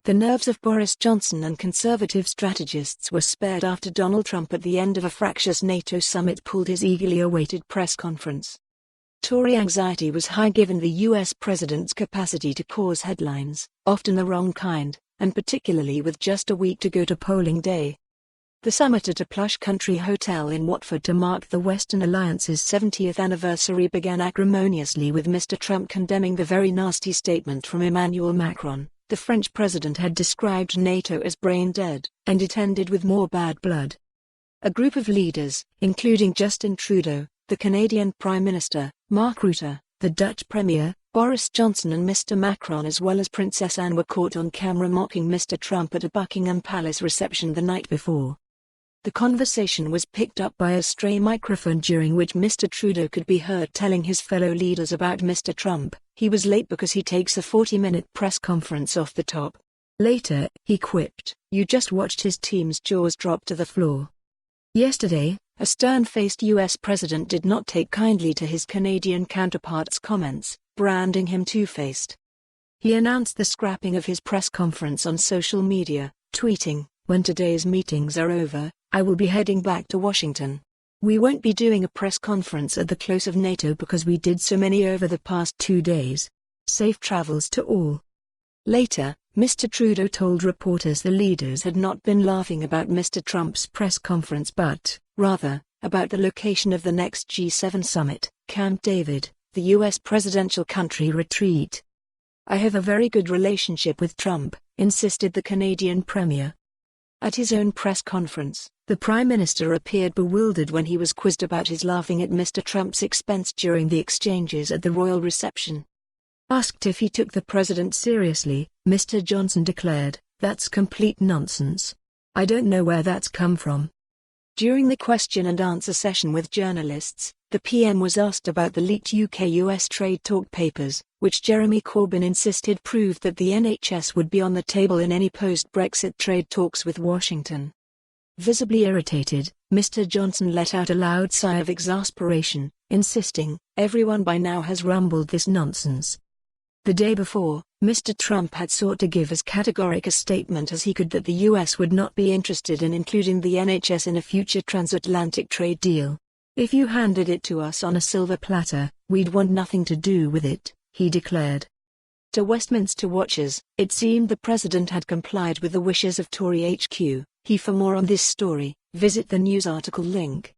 The nerves of Boris Johnson and Conservative strategists were spared after Donald Trump at the end of a fractious NATO summit pulled his eagerly awaited press conference. Tory anxiety was high given the US president's capacity to cause headlines, often the wrong kind, and particularly with just a week to go to polling day. The summit at a plush country hotel in Watford to mark the Western Alliance's 70th anniversary began acrimoniously with Mr. Trump condemning the very nasty statement from Emmanuel Macron. The French president had described NATO as brain dead, and it ended with more bad blood. A group of leaders, including Justin Trudeau, the Canadian Prime Minister, Mark Rutte, the Dutch Premier, Boris Johnson and Mr. Macron as well as Princess Anne were caught on camera mocking Mr. Trump at a Buckingham Palace reception the night before. The conversation was picked up by a stray microphone during which Mr. Trudeau could be heard telling his fellow leaders about Mr. Trump. He was late because he takes a 40-minute press conference off the top. Later, he quipped, "You just watched his team's jaws drop to the floor." Yesterday, a stern-faced US president did not take kindly to his Canadian counterpart's comments, branding him two-faced. He announced the scrapping of his press conference on social media, tweeting, "When today's meetings are over, I will be heading back to Washington. We won't be doing a press conference at the close of NATO because we did so many over the past 2 days. Safe travels to all." Later, Mr. Trudeau told reporters the leaders had not been laughing about Mr. Trump's press conference but, rather, about the location of the next G7 summit, Camp David, the US presidential country retreat. "I have a very good relationship with Trump," insisted the Canadian Premier. At his own press conference, the Prime Minister appeared bewildered when he was quizzed about his laughing at Mr. Trump's expense during the exchanges at the royal reception. Asked if he took the president seriously, Mr. Johnson declared, "That's complete nonsense. I don't know where that's come from." During the question and answer session with journalists, the PM was asked about the leaked UK-US trade talk papers, which Jeremy Corbyn insisted proved that the NHS would be on the table in any post-Brexit trade talks with Washington. Visibly irritated, Mr. Johnson let out a loud sigh of exasperation, insisting, "Everyone by now has rumbled this nonsense." The day before, Mr. Trump had sought to give as categoric a statement as he could that the US would not be interested in including the NHS in a future transatlantic trade deal. "If you handed it to us on a silver platter, we'd want nothing to do with it," he declared. To Westminster watchers, it seemed the president had complied with the wishes of Tory HQ. For more on this story, visit the news article link.